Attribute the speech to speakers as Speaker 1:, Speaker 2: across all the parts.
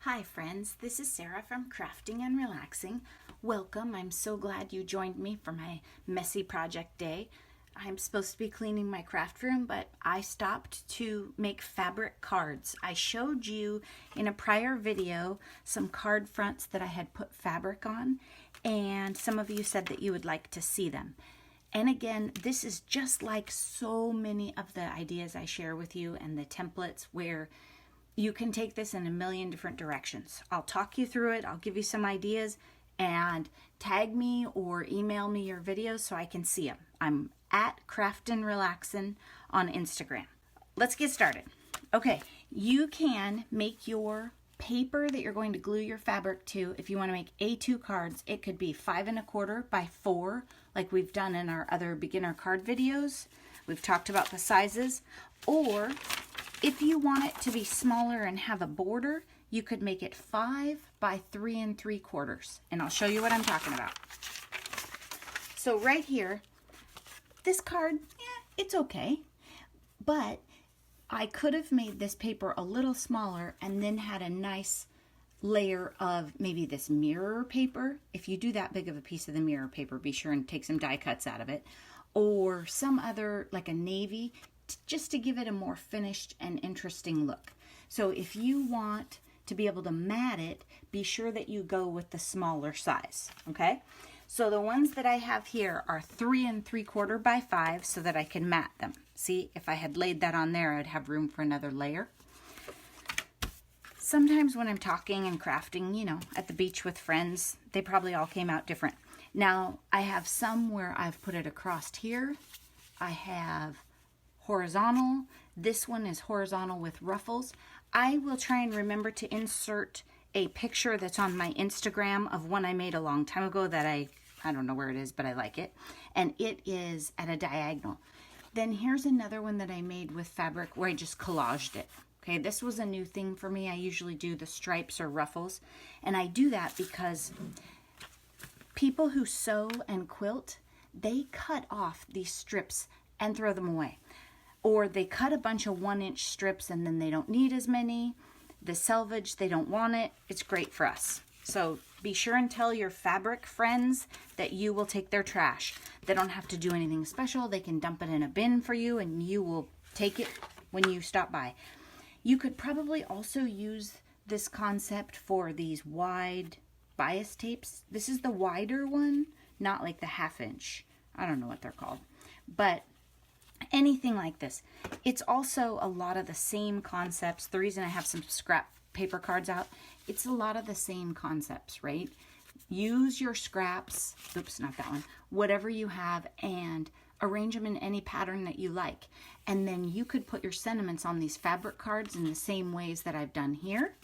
Speaker 1: Hi friends, this is Sarah from Crafting and Relaxing. Welcome, I'm so glad you joined me for my messy project day. I'm supposed to be cleaning my craft room, but I stopped to make fabric cards. I showed you in a prior video some card fronts that I had put fabric on, and some of you said that you would like to see them. And again, this is just like so many of the ideas I share with you and the templates where you can take this in a million different directions. I'll talk you through it. I'll give you some ideas and tag me or email me your videos so I can see them. I'm at Craftin' Relaxin' on Instagram. Let's get started. Okay, you can make your paper that you're going to glue your fabric to. If you want to make A2 cards, it could be 5 1/4 by 4, like we've done in our other beginner card videos. We've talked about the sizes. Or if you want it to be smaller and have a border, you could make it 5 by 3 3/4. And I'll show you what I'm talking about. So right here, this card, it's okay. But I could have made this paper a little smaller and then had a nice layer of maybe this mirror paper. If you do that big of a piece of the mirror paper, be sure and take some die cuts out of it. Or some other, like a navy, just to give it a more finished and interesting look. So if you want to be able to mat it, be sure that you go with the smaller size, okay? So the ones that I have here are 3 3/4 by 5 so that I can mat them. See, if I had laid that on there, I'd have room for another layer. Sometimes when I'm talking and crafting, you know, at the beach with friends, they probably all came out different. Now, I have some where I've put it across here. I have horizontal. This one is horizontal with ruffles. I will try and remember to insert a picture that's on my Instagram of one I made a long time ago that I don't know where it is, but I like it. And it is at a diagonal. Then here's another one that I made with fabric where I just collaged it. Okay, this was a new thing for me. I usually do the stripes or ruffles. And I do that because people who sew and quilt, they cut off these strips and throw them away. Or they cut a bunch of 1-inch strips and then they don't need as many. The selvage, they don't want it. It's great for us. So be sure and tell your fabric friends that you will take their trash. They don't have to do anything special. They can dump it in a bin for you and you will take it when you stop by. You could probably also use this concept for these wide bias tapes. This is the wider one, not like the 1/2 inch. I don't know what they're called. But anything like this. It's also a lot of the same concepts. The reason I have some scrap paper cards out, it's a lot of the same concepts, right? Use your scraps, oops, not that one, whatever you have, and arrange them in any pattern that you like. And then you could put your sentiments on these fabric cards in the same ways that I've done here.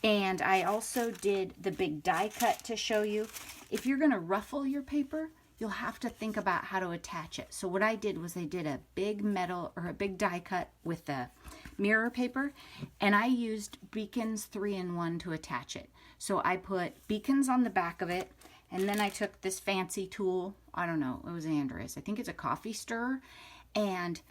Speaker 1: And I also did the big die cut to show you. If you're going to ruffle your paper, you'll have to think about how to attach it. So what I did was I did a big metal or a big die cut with the mirror paper, and I used Beacon's 3-in-1 to attach it. So I put Beacon's on the back of it, and then I took this fancy tool, I don't know, it was Andrews, I think it's a coffee stirrer, and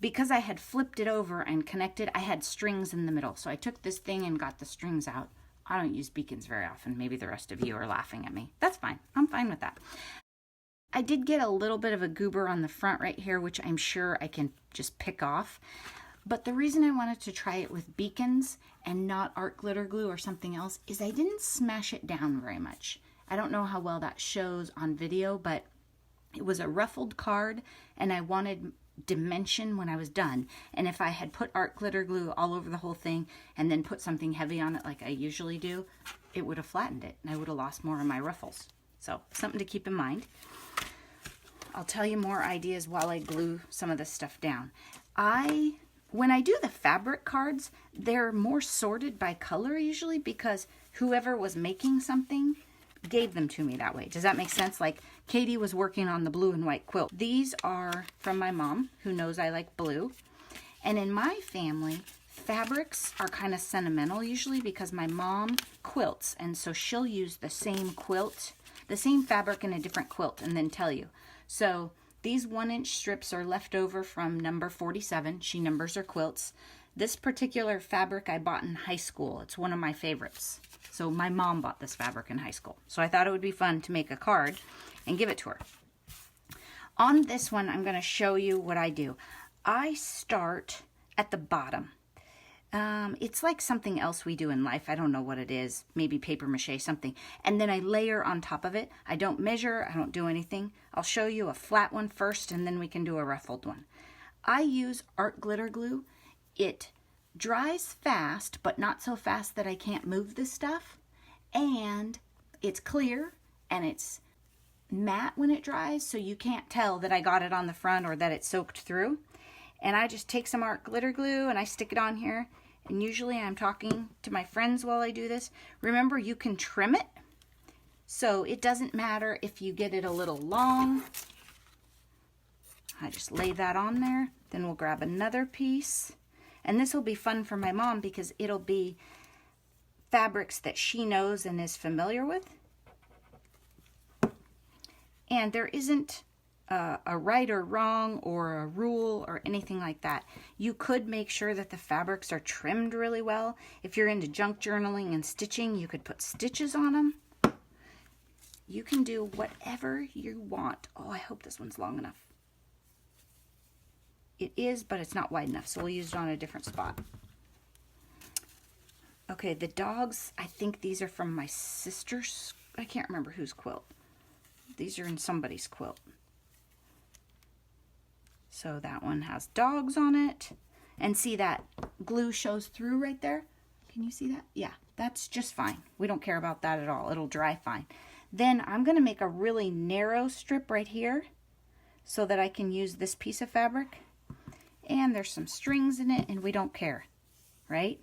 Speaker 1: because I had flipped it over and connected, I had strings in the middle. So I took this thing and got the strings out. I don't use Beacons very often. Maybe the rest of you are laughing at me. That's fine. I'm fine with that. I did get a little bit of a goober on the front right here, which I'm sure I can just pick off. But the reason I wanted to try it with Beacons and not art glitter glue or something else is I didn't smash it down very much. I don't know how well that shows on video, but it was a ruffled card and I wanted dimension when I was done. And if I had put art glitter glue all over the whole thing and then put something heavy on it like I usually do, it would have flattened it and I would have lost more of my ruffles. So something to keep in mind. I'll tell you more ideas while I glue some of this stuff down. When I do the fabric cards, they're more sorted by color usually because whoever was making something gave them to me that way. Does that make sense? Like Katie was working on the blue and white quilt. These are from my mom, who knows I like blue. And in my family, fabrics are kind of sentimental usually because my mom quilts, and so she'll use the same quilt, the same fabric in a different quilt, and then tell you. So these 1-inch strips are left over from number 47. She numbers her quilts. This particular fabric I bought in high school. It's one of my favorites. So my mom bought this fabric in high school. So I thought it would be fun to make a card and give it to her. On this one, I'm going to show you what I do. I start at the bottom. It's like something else we do in life. I don't know what it is. Maybe paper mache, something. And then I layer on top of it. I don't measure. I don't do anything. I'll show you a flat one first, and then we can do a ruffled one. I use art glitter glue. It dries fast, but not so fast that I can't move this stuff. And it's clear, and it's matte when it dries, so you can't tell that I got it on the front or that it soaked through. And I just take some art glitter glue and I stick it on here. And usually I'm talking to my friends while I do this. Remember, you can trim it. So it doesn't matter if you get it a little long. I just lay that on there. Then we'll grab another piece. And this will be fun for my mom because it'll be fabrics that she knows and is familiar with. And there isn't a right or wrong or a rule or anything like that. You could make sure that the fabrics are trimmed really well. If you're into junk journaling and stitching, you could put stitches on them. You can do whatever you want. Oh, I hope this one's long enough. It is, but it's not wide enough, so we'll use it on a different spot. Okay, the dogs, I think these are from my sister's, I can't remember whose quilt. These are in somebody's quilt. So that one has dogs on it. And see that glue shows through right there? Can you see that? Yeah, that's just fine. We don't care about that at all. It'll dry fine. Then I'm going to make a really narrow strip right here so that I can use this piece of fabric. And there's some strings in it and we don't care, right?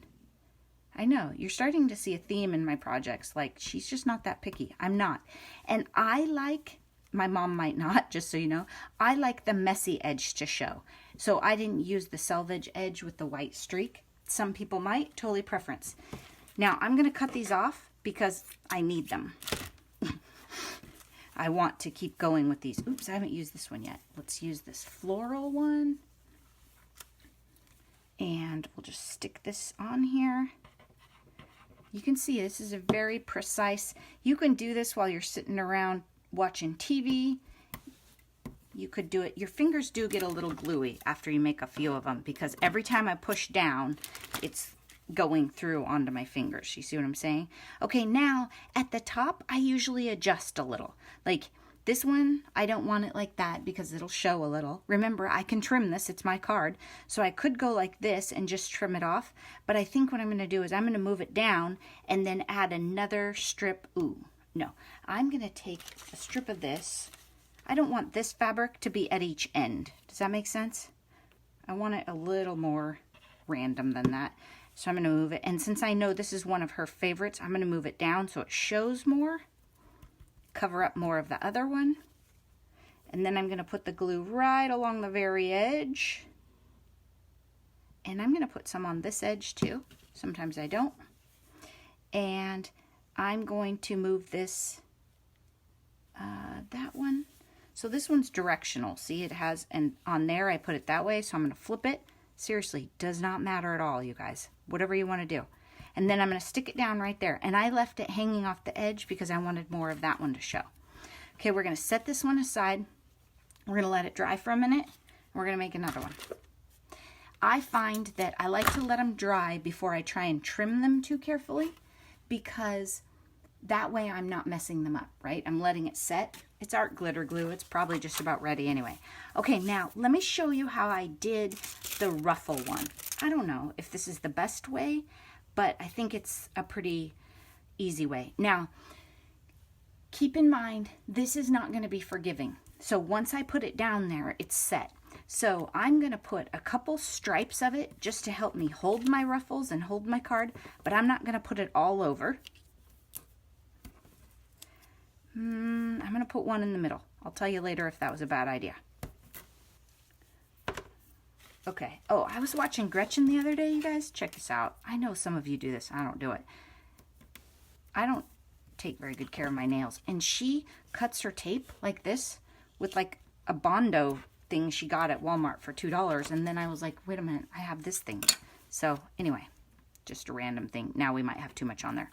Speaker 1: I know, you're starting to see a theme in my projects. Like, she's just not that picky. I'm not. And I like, my mom might not, just so you know, I like the messy edge to show. So I didn't use the selvage edge with the white streak. Some people might, totally preference. Now, I'm going to cut these off because I need them. I want to keep going with these. Oops, I haven't used this one yet. Let's use this floral one. And we'll just stick this on here. You can see this is a very precise. You can do this while you're sitting around watching TV. You could do it. Your fingers do get a little gluey after you make a few of them because every time I push down, it's going through onto my fingers. You see what I'm saying? Okay, now at the top, I usually adjust a little. Like this one, I don't want it like that because it'll show a little. Remember, I can trim this. It's my card. So I could go like this and just trim it off. But I think what I'm going to do is I'm going to move it down and then add another strip. Ooh, no. I'm going to take a strip of this. I don't want this fabric to be at each end. Does that make sense? I want it a little more random than that. So I'm going to move it. And since I know this is one of her favorites, I'm going to move it down so it shows more. Cover up more of the other one. And then I'm going to put the glue right along the very edge. And I'm going to put some on this edge too. Sometimes I don't. And I'm going to move this, that one. So this one's directional. See, it has, and on there I put it that way. So I'm going to flip it. Seriously, does not matter at all, you guys. Whatever you want to do. And then I'm going to stick it down right there. And I left it hanging off the edge because I wanted more of that one to show. Okay, we're going to set this one aside. We're going to let it dry for a minute. We're going to make another one. I find that I like to let them dry before I try and trim them too carefully because that way I'm not messing them up, right? I'm letting it set. It's art glitter glue. It's probably just about ready anyway. Okay, now let me show you how I did the ruffle one. I don't know if this is the best way, but I think it's a pretty easy way. Now, keep in mind, this is not going to be forgiving. So once I put it down there, it's set. So I'm going to put a couple stripes of it just to help me hold my ruffles and hold my card, but I'm not going to put it all over. I'm going to put one in the middle. I'll tell you later if that was a bad idea. Okay. Oh, I was watching Gretchen the other day, you guys. Check this out. I know some of you do this. I don't do it. I don't take very good care of my nails. And she cuts her tape like this with like a Bondo thing she got at Walmart for $2. And then I was like, wait a minute, I have this thing. So anyway, just a random thing. Now we might have too much on there.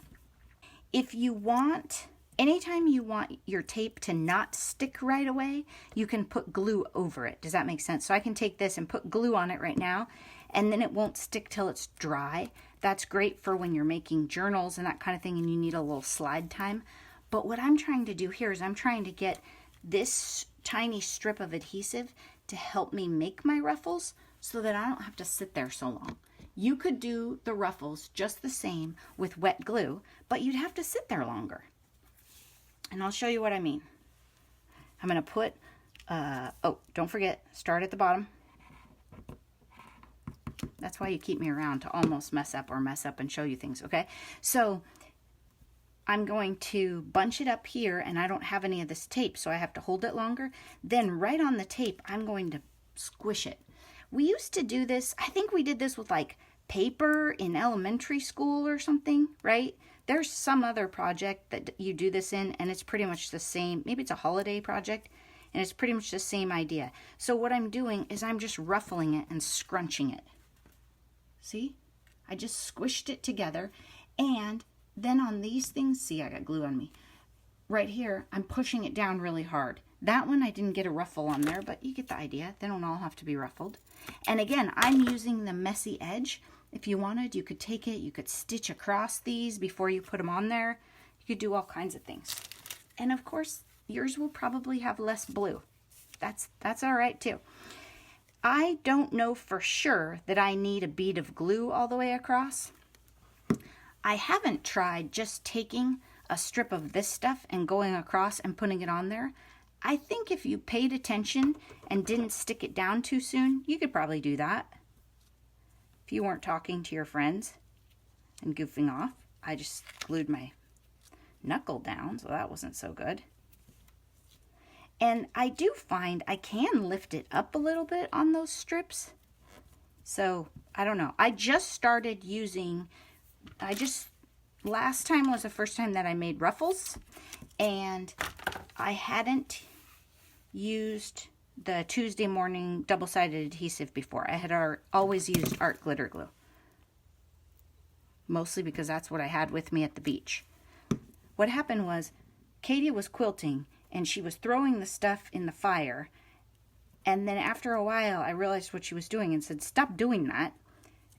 Speaker 1: If you want, anytime you want your tape to not stick right away, you can put glue over it. Does that make sense? So I can take this and put glue on it right now, and then it won't stick till it's dry. That's great for when you're making journals and that kind of thing and you need a little slide time. But what I'm trying to do here is I'm trying to get this tiny strip of adhesive to help me make my ruffles so that I don't have to sit there so long. You could do the ruffles just the same with wet glue, but you'd have to sit there longer. And I'll show you what I mean. I'm going to put, oh, don't forget, start at the bottom. That's why you keep me around, to almost mess up and show you things, okay? So I'm going to bunch it up here, and I don't have any of this tape, so I have to hold it longer. Then right on the tape, I'm going to squish it. We used to do this, I think we did this with like paper in elementary school or something, right? There's some other project that you do this in, and it's pretty much the same. Maybe it's a holiday project, and it's pretty much the same idea. So what I'm doing is I'm just ruffling it and scrunching it. See? I just squished it together, and then on these things, see, I got glue on me. Right here, I'm pushing it down really hard. That one, I didn't get a ruffle on there, but you get the idea. They don't all have to be ruffled. And again, I'm using the messy edge. If you wanted, you could take it, you could stitch across these before you put them on there. You could do all kinds of things. And of course, yours will probably have less blue. That's all right too. I don't know for sure that I need a bead of glue all the way across. I haven't tried just taking a strip of this stuff and going across and putting it on there. I think if you paid attention and didn't stick it down too soon, you could probably do that. If you weren't talking to your friends and goofing off. I just glued my knuckle down, so that wasn't so good. And I do find I can lift it up a little bit on those strips. So, I don't know. I just started using, last time was the first time that I made ruffles. And I hadn't used the Tuesday morning double-sided adhesive before. I had always used art glitter glue. Mostly because that's what I had with me at the beach. What happened was, Katie was quilting and she was throwing the stuff in the fire. And then after a while, I realized what she was doing and said, stop doing that.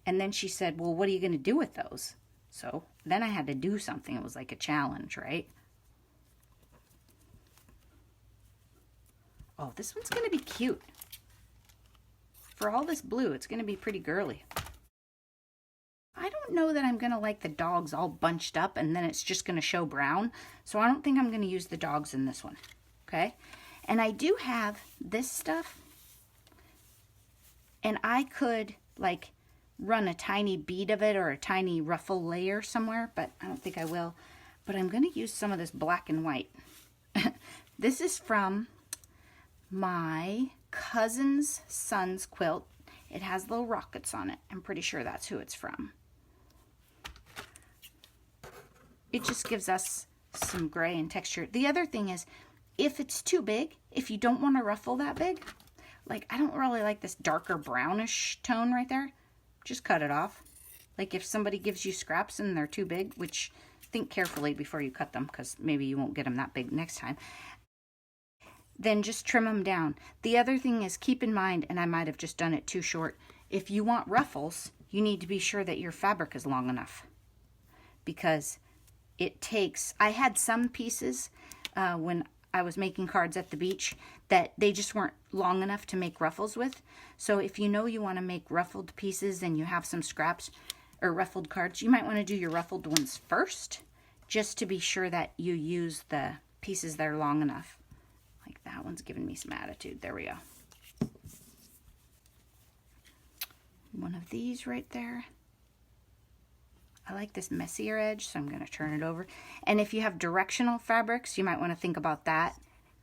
Speaker 1: And then she said, well, what are you going to do with those? So then I had to do something. It was like a challenge, right? Oh, this one's going to be cute. For all this blue, it's going to be pretty girly. I don't know that I'm going to like the dogs all bunched up and then it's just going to show brown. So I don't think I'm going to use the dogs in this one. Okay? And I do have this stuff. And I could like run a tiny bead of it or a tiny ruffle layer somewhere, but I don't think I will. But I'm going to use some of this black and white. This is from my cousin's son's quilt. It has little rockets on it. I'm pretty sure that's who it's from. It just gives us some gray and texture. The other thing is, if it's too big, if you don't want to ruffle that big, like I don't really like this darker brownish tone right there, just cut it off. Like if somebody gives you scraps and they're too big, which think carefully before you cut them because maybe you won't get them that big next time, then just trim them down. The other thing is keep in mind, and I might have just done it too short, if you want ruffles, you need to be sure that your fabric is long enough. Because it takes, I had some pieces when I was making cards at the beach that they just weren't long enough to make ruffles with. So if you know you want to make ruffled pieces and you have some scraps or ruffled cards, you might want to do your ruffled ones first, just to be sure that you use the pieces that are long enough. Like that one's giving me some attitude. There we go. One of these right there. I like this messier edge, so I'm going to turn it over. And if you have directional fabrics, you might want to think about that,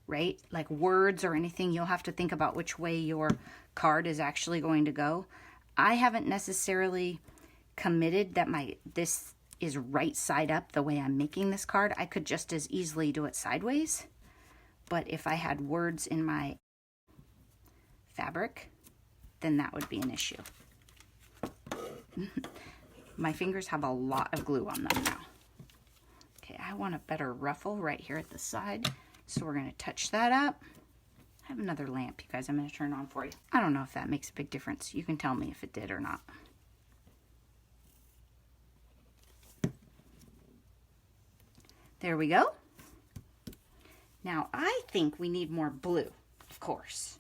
Speaker 1: right? Like words or anything, you'll have to think about which way your card is actually going to go. I haven't necessarily committed that this is right side up the way I'm making this card. I could just as easily do it sideways. But if I had words in my fabric, then that would be an issue. My fingers have a lot of glue on them now. Okay, I want a better ruffle right here at the side. So we're going to touch that up. I have another lamp, you guys, I'm going to turn on for you. I don't know if that makes a big difference. You can tell me if it did or not. There we go. Now, I think we need more blue, of course.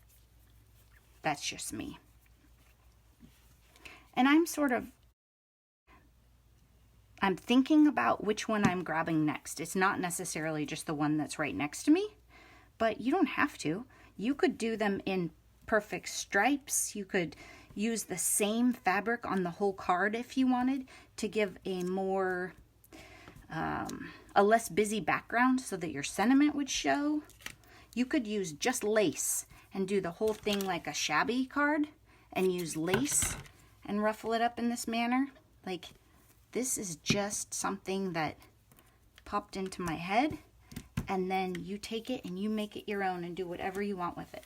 Speaker 1: That's just me. And I'm thinking about which one I'm grabbing next. It's not necessarily just the one that's right next to me, but you don't have to. You could do them in perfect stripes. You could use the same fabric on the whole card if you wanted to give a more, a less busy background so that your sentiment would show. You could use just lace and do the whole thing like a shabby card and use lace and ruffle it up in this manner. Like, this is just something that popped into my head, and then you take it and you make it your own and do whatever you want with it.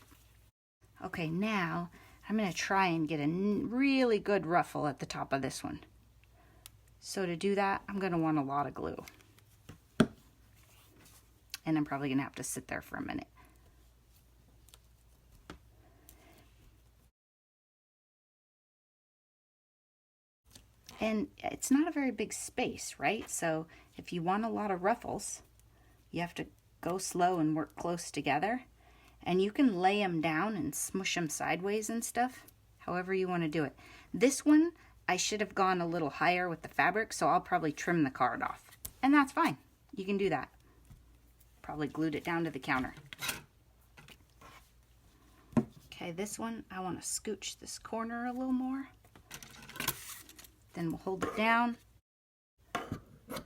Speaker 1: Okay, now I'm going to try and get a really good ruffle at the top of this one. So to do that, I'm going to want a lot of glue. And I'm probably going to have to sit there for a minute. And it's not a very big space, right? So if you want a lot of ruffles, you have to go slow and work close together. And you can lay them down and smush them sideways and stuff, however you want to do it. This one, I should have gone a little higher with the fabric, so I'll probably trim the card off. And that's fine. You can do that. Probably glued it down to the counter. Okay, this one, I want to scooch this corner a little more. Then we'll hold it down,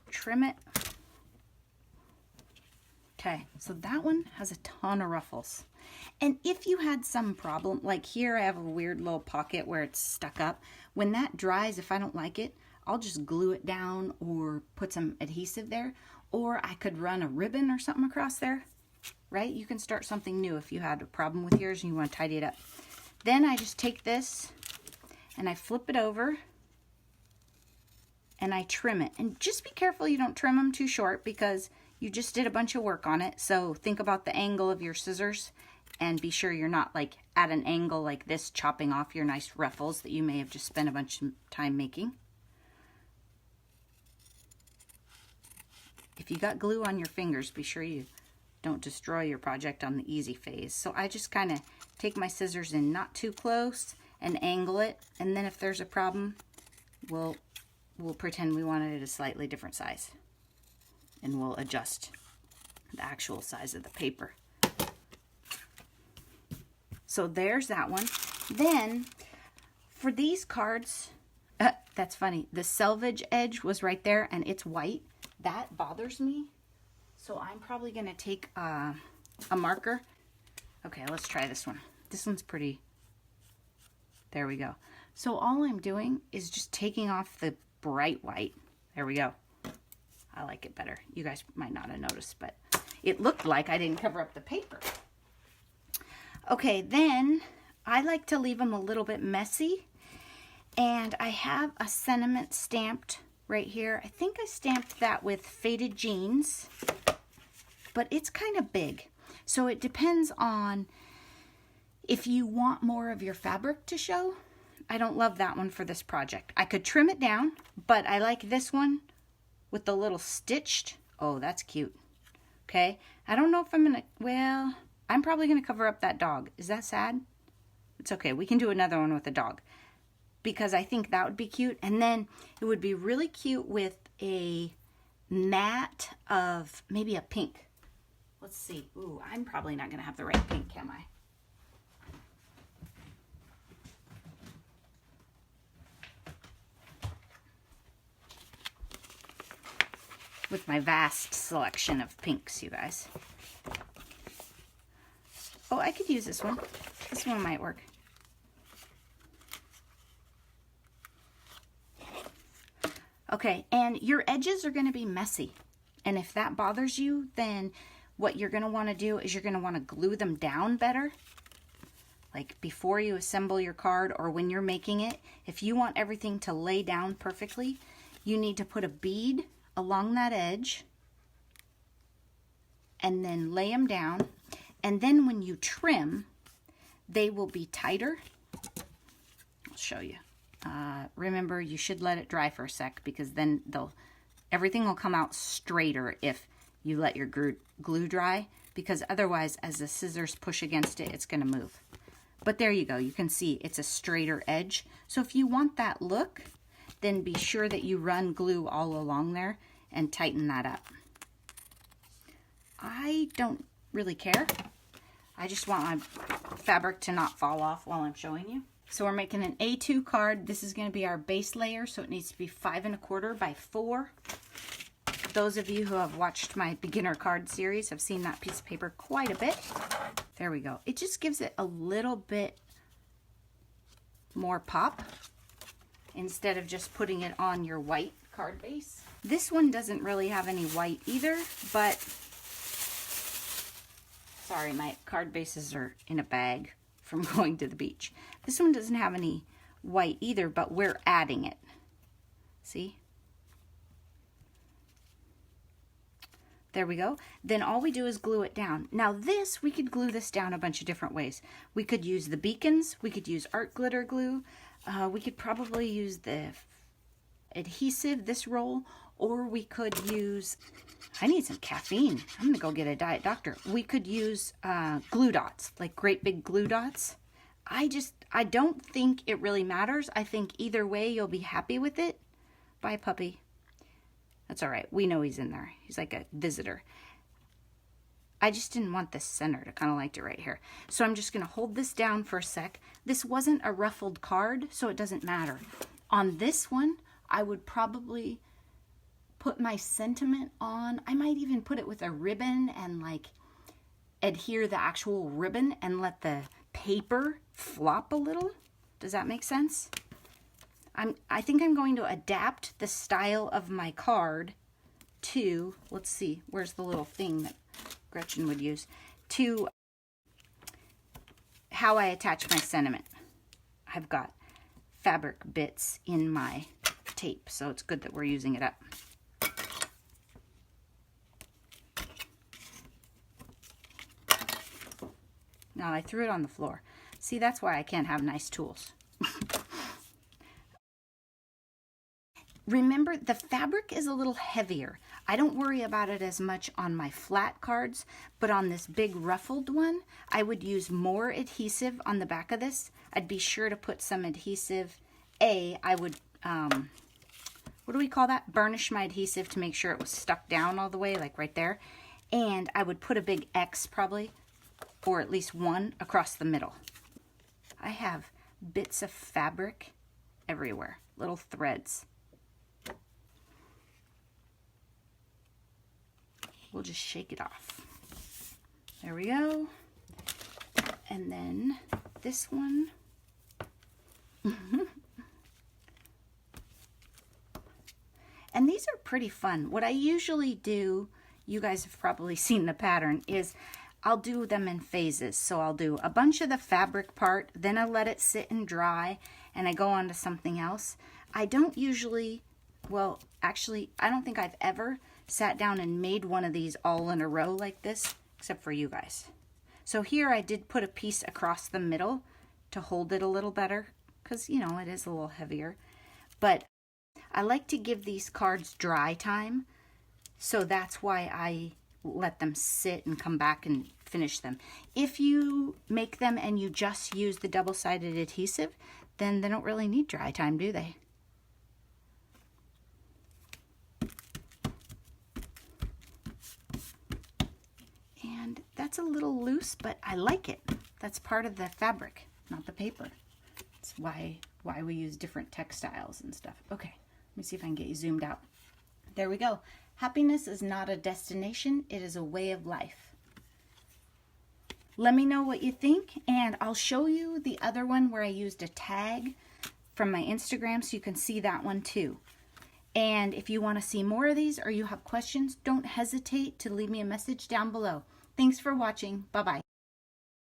Speaker 1: trim it. Okay, so that one has a ton of ruffles. And if you had some problem, like here I have a weird little pocket where it's stuck up. When that dries, if I don't like it, I'll just glue it down or put some adhesive there. Or I could run a ribbon or something across there, right? You can start something new if you had a problem with yours and you want to tidy it up. Then I just take this and I flip it over and I trim it. And just be careful you don't trim them too short because you just did a bunch of work on it. So think about the angle of your scissors and be sure you're not like at an angle like this, chopping off your nice ruffles that you may have just spent a bunch of time making. If you got glue on your fingers, be sure you don't destroy your project on the easy phase. So I just kind of take my scissors in not too close and angle it. And then if there's a problem, we'll pretend we wanted it a slightly different size. And we'll adjust the actual size of the paper. So there's that one. Then for these cards, that's funny. The selvage edge was right there and it's white. That bothers me. So I'm probably going to take a marker. Okay, let's try this one. This one's pretty. There we go. So all I'm doing is just taking off the bright white. There we go. I like it better. You guys might not have noticed, but it looked like I didn't cover up the paper. Okay, then I like to leave them a little bit messy. And I have a sentiment stamped right here. I think I stamped that with Faded Jeans, but it's kind of big. So it depends on if you want more of your fabric to show. I don't love that one for this project. I could trim it down, but I like this one with the little stitched. Oh, that's cute. Okay. I don't know if I'm going to, well, I'm probably going to cover up that dog. Is that sad? It's okay. We can do another one with a dog because I think that would be cute. And then it would be really cute with a matte of maybe a pink. Let's see. Ooh, I'm probably not going to have the right pink, am I? With my vast selection of pinks, you guys. Oh, I could use this one. This one might work. Okay, and your edges are going to be messy. And if that bothers you, then what you're going to want to do is you're going to want to glue them down better. like before you assemble your card or when you're making it, if you want everything to lay down perfectly, you need to put a bead along that edge and then lay them down. And then when you trim, they will be tighter. I'll show you. Remember, you should let it dry for a sec, because then everything will come out straighter if you let your glue dry, because otherwise, as the scissors push against it, it's going to move. But there you go. You can see it's a straighter edge. So if you want that look, then be sure that you run glue all along there and tighten that up. I don't really care. I just want my fabric to not fall off while I'm showing you. So we're making an A2 card. This is going to be our base layer, so it needs to be 5 1/4 by 4. Those of you who have watched my beginner card series have seen that piece of paper quite a bit. There we go. It just gives it a little bit more pop instead of just putting it on your white card base. This one doesn't really have any white either, but sorry, my card bases are in a bag from going to the beach. This one doesn't have any white either, but we're adding it. See? There we go. Then all we do is glue it down. Now this, we could glue this down a bunch of different ways. We could use the beacons. We could use art glitter glue. We could probably use the adhesive, this roll, or we could use, I need some caffeine. I'm gonna go get a Diet Doctor. We could use glue dots, like great big glue dots. I don't think it really matters. I think either way you'll be happy with it. Bye, puppy. That's all right. We know he's in there. He's like a visitor. I just didn't want this centered. I kind of liked it right here. So I'm just going to hold this down for a sec. This wasn't a ruffled card, so it doesn't matter. On this one, I would probably put my sentiment on. I might even put it with a ribbon and like adhere the actual ribbon and let the paper flop a little. Does that make sense? I think I'm going to adapt the style of my card to, let's see, where's the little thing that Gretchen would use, to how I attach my sentiment. I've got fabric bits in my tape, so it's good that we're using it up. Now I threw it on the floor. See, that's why I can't have nice tools. Remember, the fabric is a little heavier. I don't worry about it as much on my flat cards, but on this big ruffled one, I would use more adhesive on the back of this. I'd be sure to put some adhesive. I would, what do we call that? Burnish my adhesive to make sure it was stuck down all the way, like right there. And I would put a big X probably, or at least one across the middle. I have bits of fabric everywhere, little threads. We'll just shake it off. There we go. And then this one. And these are pretty fun. What I usually do, you guys have probably seen the pattern, is I'll do them in phases. So I'll do a bunch of the fabric part, then I let it sit and dry, and I go on to something else. I don't usually, well, actually, I don't think I've ever sat down and made one of these all in a row like this, except for you guys. So here I did put a piece across the middle to hold it a little better, because, you know, it is a little heavier. But I like to give these cards dry time, so that's why I let them sit and come back and finish them. If you make them and you just use the double-sided adhesive, then they don't really need dry time, do they? And that's a little loose, but I like it. That's part of the fabric, not the paper. That's why we use different textiles and stuff. Okay, let me see if I can get you zoomed out. There we go. Happiness is not a destination, it is a way of life. Let me know what you think, and I'll show you the other one where I used a tag from my Instagram so you can see that one too. And if you want to see more of these or you have questions, don't hesitate to leave me a message down below. Thanks for watching. Bye-bye.